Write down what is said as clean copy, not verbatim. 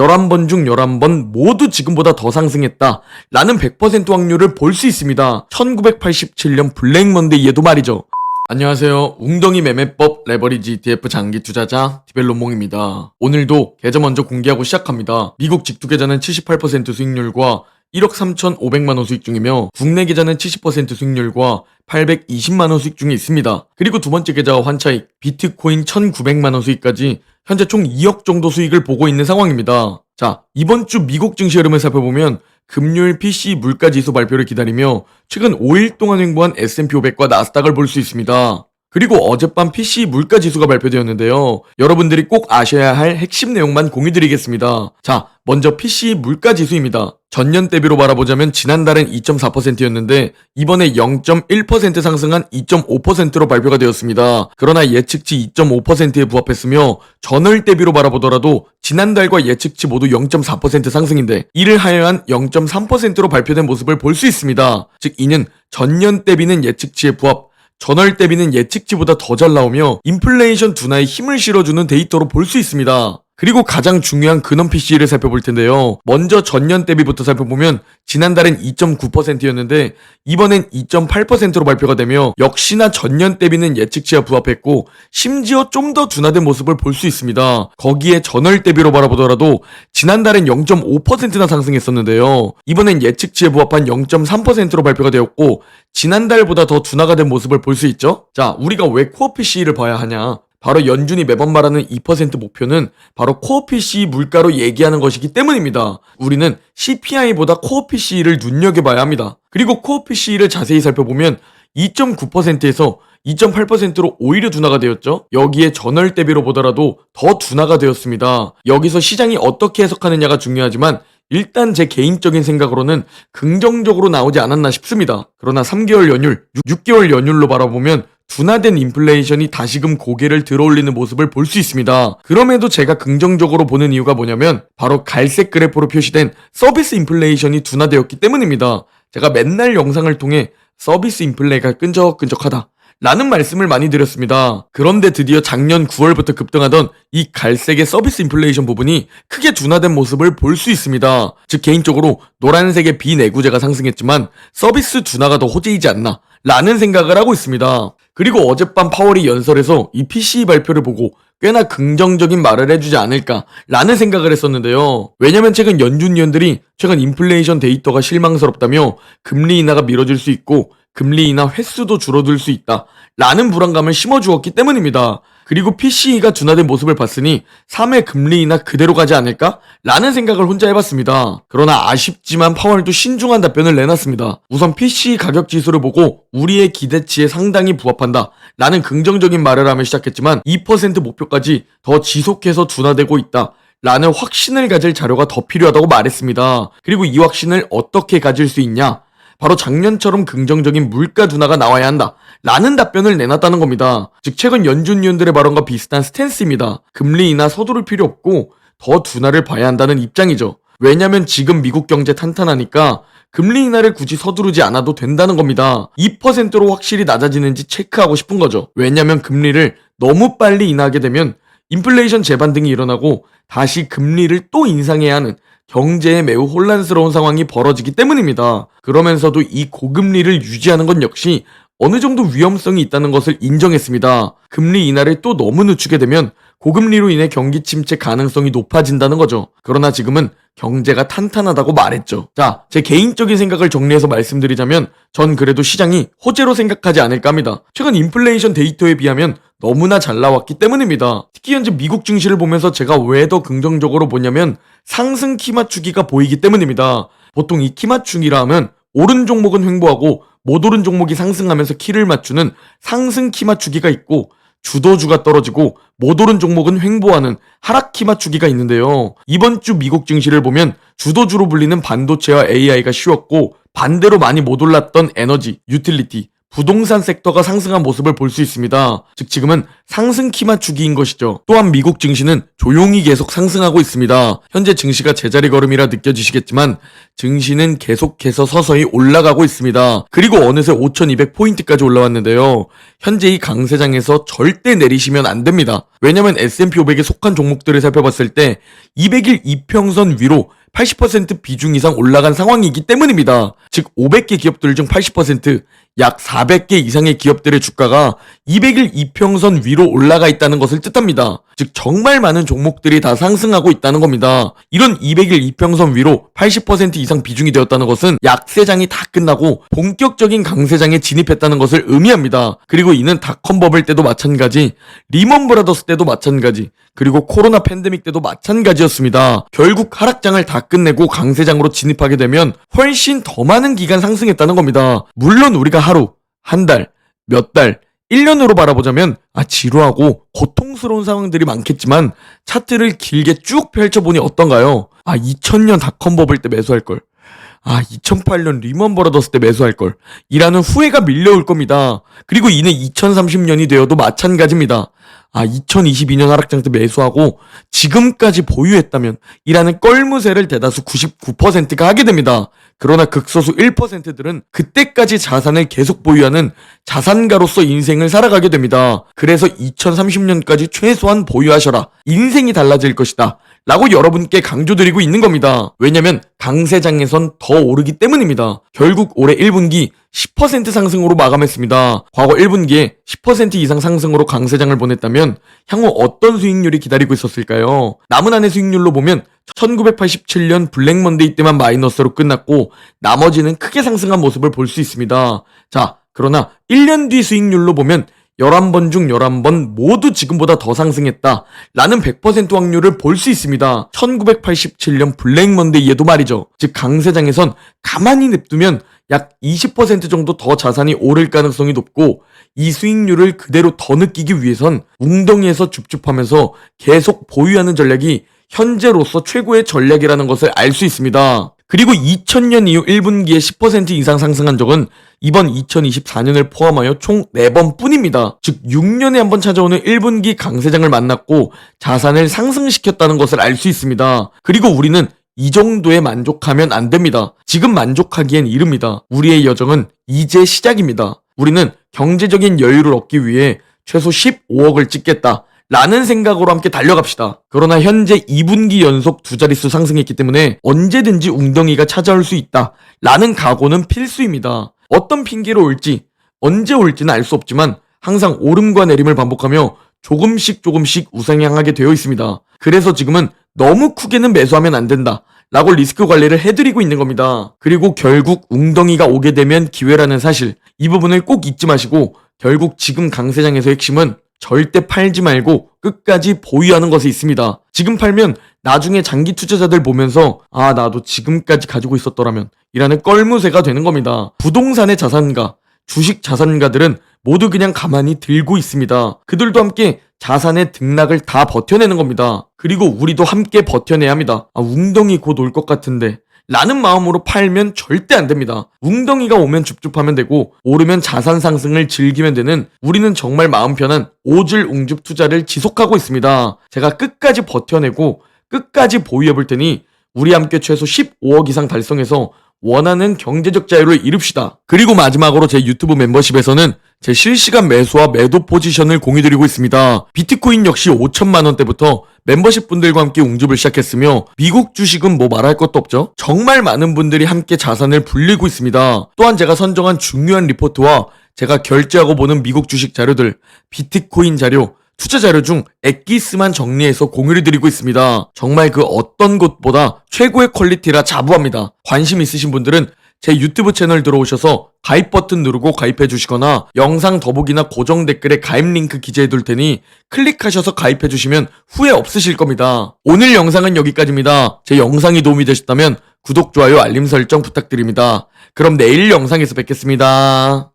11번 중 11번 모두 지금보다 더 상승했다 라는 100% 확률을 볼 수 있습니다. 1987년 블랙 먼데이에도 말이죠. 안녕하세요. 웅덩이 매매법 레버리지 ETF 장기 투자자 디벨론몽입니다. 오늘도 계좌 먼저 공개하고 시작합니다. 미국 직투 계좌는 78% 수익률과 1억 3,500만원 수익 중이며 국내 계좌는 70% 수익률과 820만원 수익 중에 있습니다. 그리고 두 번째 계좌와 환차익, 비트코인 1,900만원 수익까지 현재 총 2억 정도 수익을 보고 있는 상황입니다. 자, 이번 주 미국 증시 흐름을 살펴보면 금요일 PCE 물가지수 발표를 기다리며 최근 5일 동안 횡보한 S&P 500과 나스닥을 볼 수 있습니다. 그리고 어젯밤 PCE 물가지수가 발표되었는데요. 여러분들이 꼭 아셔야 할 핵심 내용만 공유드리겠습니다. 자, 먼저 PCE 물가지수입니다. 전년 대비로 바라보자면 지난달엔 2.4%였는데 이번에 0.1% 상승한 2.5%로 발표가 되었습니다. 그러나 예측치 2.5%에 부합했으며 전월 대비로 바라보더라도 지난달과 예측치 모두 0.4% 상승인데 이를 하회한 0.3%로 발표된 모습을 볼 수 있습니다. 즉 이는 전년 대비는 예측치에 부합, 전월 대비는 예측치보다 더 잘 나오며 인플레이션 둔화에 힘을 실어주는 데이터로 볼 수 있습니다. 그리고 가장 중요한 근원 PCE를 살펴볼 텐데요. 먼저 전년 대비부터 살펴보면 지난달엔 2.9%였는데 이번엔 2.8%로 발표가 되며 역시나 전년 대비는 예측치와 부합했고 심지어 좀 더 둔화된 모습을 볼 수 있습니다. 거기에 전월 대비로 바라보더라도 지난달엔 0.5%나 상승했었는데요. 이번엔 예측치에 부합한 0.3%로 발표가 되었고 지난달보다 더 둔화가 된 모습을 볼 수 있죠. 자, 우리가 왜 코어 PCE를 봐야 하냐? 바로 연준이 매번 말하는 2% 목표는 바로 코어 PCE 물가로 얘기하는 것이기 때문입니다. 우리는 CPI보다 코어 PCE를 눈여겨봐야 합니다. 그리고 코어 PCE를 자세히 살펴보면 2.9%에서 2.8%로 오히려 둔화가 되었죠. 여기에 전월 대비로 보더라도 더 둔화가 되었습니다. 여기서 시장이 어떻게 해석하느냐가 중요하지만 일단 제 개인적인 생각으로는 긍정적으로 나오지 않았나 싶습니다. 그러나 3개월 연율, 6개월 연율로 바라보면 둔화된 인플레이션이 다시금 고개를 들어올리는 모습을 볼 수 있습니다. 그럼에도 제가 긍정적으로 보는 이유가 뭐냐면 바로 갈색 그래프로 표시된 서비스 인플레이션이 둔화되었기 때문입니다. 제가 맨날 영상을 통해 서비스 인플레가 끈적끈적하다 라는 말씀을 많이 드렸습니다. 그런데 드디어 작년 9월부터 급등하던 이 갈색의 서비스 인플레이션 부분이 크게 둔화된 모습을 볼 수 있습니다. 즉 개인적으로 노란색의 비내구재가 상승했지만 서비스 둔화가 더 호재이지 않나 라는 생각을 하고 있습니다. 그리고 어젯밤 파월이 연설에서 이 PCE 발표를 보고 꽤나 긍정적인 말을 해주지 않을까 라는 생각을 했었는데요. 왜냐면 최근 연준 위원들이 최근 인플레이션 데이터가 실망스럽다며 금리 인하가 미뤄질 수 있고 금리 인하 횟수도 줄어들 수 있다 라는 불안감을 심어주었기 때문입니다. 그리고 PCE가 둔화된 모습을 봤으니 3회 금리 인하 그대로 가지 않을까? 라는 생각을 혼자 해봤습니다. 그러나 아쉽지만 파월도 신중한 답변을 내놨습니다. 우선 PCE 가격 지수를 보고 우리의 기대치에 상당히 부합한다 라는 긍정적인 말을 하며 시작했지만 2% 목표까지 더 지속해서 둔화되고 있다 라는 확신을 가질 자료가 더 필요하다고 말했습니다. 그리고 이 확신을 어떻게 가질 수 있냐? 바로 작년처럼 긍정적인 물가 둔화가 나와야 한다 라는 답변을 내놨다는 겁니다. 즉 최근 연준 위원들의 발언과 비슷한 스탠스입니다. 금리 인하 서두를 필요 없고 더 둔화를 봐야 한다는 입장이죠. 왜냐면 지금 미국 경제 탄탄하니까 금리 인하를 굳이 서두르지 않아도 된다는 겁니다. 2%로 확실히 낮아지는지 체크하고 싶은 거죠. 왜냐면 금리를 너무 빨리 인하하게 되면 인플레이션 재반등이 일어나고 다시 금리를 또 인상해야 하는 경제에 매우 혼란스러운 상황이 벌어지기 때문입니다. 그러면서도 이 고금리를 유지하는 건 역시 어느 정도 위험성이 있다는 것을 인정했습니다. 금리 인하를 또 너무 늦추게 되면 고금리로 인해 경기 침체 가능성이 높아진다는 거죠. 그러나 지금은 경제가 탄탄하다고 말했죠. 자, 제 개인적인 생각을 정리해서 말씀드리자면 전 그래도 시장이 호재로 생각하지 않을까 합니다. 최근 인플레이션 데이터에 비하면 너무나 잘 나왔기 때문입니다. 특히 현재 미국 증시를 보면서 제가 왜 더 긍정적으로 보냐면 상승 키 맞추기가 보이기 때문입니다. 보통 이 키 맞추기라 하면 오른 종목은 횡보하고 못 오른 종목이 상승하면서 키를 맞추는 상승 키 맞추기가 있고 주도주가 떨어지고 못 오른 종목은 횡보하는 하락 키 맞추기가 있는데요. 이번 주 미국 증시를 보면 주도주로 불리는 반도체와 AI가 쉬웠고 반대로 많이 못 올랐던 에너지, 유틸리티, 부동산 섹터가 상승한 모습을 볼 수 있습니다. 즉 지금은 상승 키 맞추기인 것이죠. 또한 미국 증시는 조용히 계속 상승하고 있습니다. 현재 증시가 제자리 걸음이라 느껴지시겠지만 증시는 계속해서 서서히 올라가고 있습니다. 그리고 어느새 5200포인트까지 올라왔는데요. 현재 이 강세장에서 절대 내리시면 안 됩니다. 왜냐면 S&P 500에 속한 종목들을 살펴봤을 때 200일 이평선 위로 80% 비중 이상 올라간 상황이기 때문입니다. 즉 500개 기업들 중 80%, 약 400개 이상의 기업들의 주가가 200일 이평선 위로 올라가 있다는 것을 뜻합니다. 즉 정말 많은 종목들이 다 상승하고 있다는 겁니다. 이런 200일 이평선 위로 80% 이상 비중이 되었다는 것은 약세장이 다 끝나고 본격적인 강세장에 진입했다는 것을 의미합니다. 그리고 이는 닷컴 버블 때도 마찬가지, 리먼 브라더스 때도 마찬가지, 그리고 코로나 팬데믹 때도 마찬가지였습니다. 결국 하락장을 다 끝내고 강세장으로 진입하게 되면 훨씬 더 많은 기간 상승했다는 겁니다. 물론 우리가 하루, 한 달, 몇 달, 1년으로 바라보자면 지루하고 고통스러운 상황들이 많겠지만 차트를 길게 쭉 펼쳐보니 어떤가요? 2000년 닷컴 버블 때 매수할걸. 2008년 리먼 브라더스 때 매수할걸. 이라는 후회가 밀려올 겁니다. 그리고 이는 2030년이 되어도 마찬가지입니다. 2022년 하락장 때 매수하고 지금까지 보유했다면 이라는 껄무새를 대다수 99%가 하게 됩니다. 그러나 극소수 1%들은 그때까지 자산을 계속 보유하는 자산가로서 인생을 살아가게 됩니다. 그래서 2030년까지 최소한 보유하셔라. 인생이 달라질 것이다. 라고 여러분께 강조드리고 있는 겁니다. 왜냐면 강세장에선 더 오르기 때문입니다. 결국 올해 1분기 10% 상승으로 마감했습니다. 과거 1분기에 10% 이상 상승으로 강세장을 보냈다면 향후 어떤 수익률이 기다리고 있었을까요? 남은 한 해 수익률로 보면 1987년 블랙 먼데이 때만 마이너스로 끝났고 나머지는 크게 상승한 모습을 볼 수 있습니다. 자, 그러나 1년 뒤 수익률로 보면 11번 중 11번 모두 지금보다 더 상승했다 라는 100% 확률을 볼 수 있습니다. 1987년 블랙 먼데이에도 말이죠. 즉 강세장에선 가만히 냅두면 약 20% 정도 더 자산이 오를 가능성이 높고 이 수익률을 그대로 더 느끼기 위해선 웅덩이에서 줍줍하면서 계속 보유하는 전략이 현재로서 최고의 전략이라는 것을 알 수 있습니다. 그리고 2000년 이후 1분기에 10% 이상 상승한 적은 이번 2024년을 포함하여 총 4번 뿐입니다. 즉 6년에 한 번 찾아오는 1분기 강세장을 만났고 자산을 상승시켰다는 것을 알 수 있습니다. 그리고 우리는 이 정도에 만족하면 안 됩니다. 지금 만족하기엔 이릅니다. 우리의 여정은 이제 시작입니다. 우리는 경제적인 여유를 얻기 위해 최소 15억을 찍겠다 라는 생각으로 함께 달려갑시다. 그러나 현재 2분기 연속 두 자릿수 상승했기 때문에 언제든지 웅덩이가 찾아올 수 있다 라는 각오는 필수입니다. 어떤 핑계로 올지 언제 올지는 알 수 없지만 항상 오름과 내림을 반복하며 조금씩 우상향하게 되어 있습니다. 그래서 지금은 너무 크게는 매수하면 안 된다 라고 리스크 관리를 해드리고 있는 겁니다. 그리고 결국 웅덩이가 오게 되면 기회라는 사실, 이 부분을 꼭 잊지 마시고 결국 지금 강세장에서 핵심은 절대 팔지 말고 끝까지 보유하는 것에 있습니다. 지금 팔면 나중에 장기 투자자들 보면서 나도 지금까지 가지고 있었더라면 이라는 껄무새가 되는 겁니다. 부동산의 자산가, 주식 자산가들은 모두 그냥 가만히 들고 있습니다. 그들도 함께 자산의 등락을 다 버텨내는 겁니다. 그리고 우리도 함께 버텨내야 합니다. 웅덩이 곧 올 것 같은데 라는 마음으로 팔면 절대 안 됩니다. 웅덩이가 오면 줍줍하면 되고 오르면 자산 상승을 즐기면 되는 우리는 정말 마음 편한 오질 웅줍 투자를 지속하고 있습니다. 제가 끝까지 버텨내고 끝까지 보유해볼 테니 우리 함께 최소 15억 이상 달성해서 원하는 경제적 자유를 이룹시다. 그리고 마지막으로 제 유튜브 멤버십에서는 제 실시간 매수와 매도 포지션을 공유드리고 있습니다. 비트코인 역시 5천만 원대부터 멤버십 분들과 함께 웅줍을 시작했으며 미국 주식은 뭐 말할 것도 없죠. 정말 많은 분들이 함께 자산을 불리고 있습니다. 또한 제가 선정한 중요한 리포트와 제가 결제하고 보는 미국 주식 자료들, 비트코인 자료, 투자 자료 중 엑기스만 정리해서 공유를 드리고 있습니다. 정말 그 어떤 곳보다 최고의 퀄리티라 자부합니다. 관심 있으신 분들은 제 유튜브 채널 들어오셔서 가입 버튼 누르고 가입해 주시거나 영상 더보기나 고정 댓글에 가입 링크 기재해 둘 테니 클릭하셔서 가입해 주시면 후회 없으실 겁니다. 오늘 영상은 여기까지입니다. 제 영상이 도움이 되셨다면 구독, 좋아요, 알림 설정 부탁드립니다. 그럼 내일 영상에서 뵙겠습니다.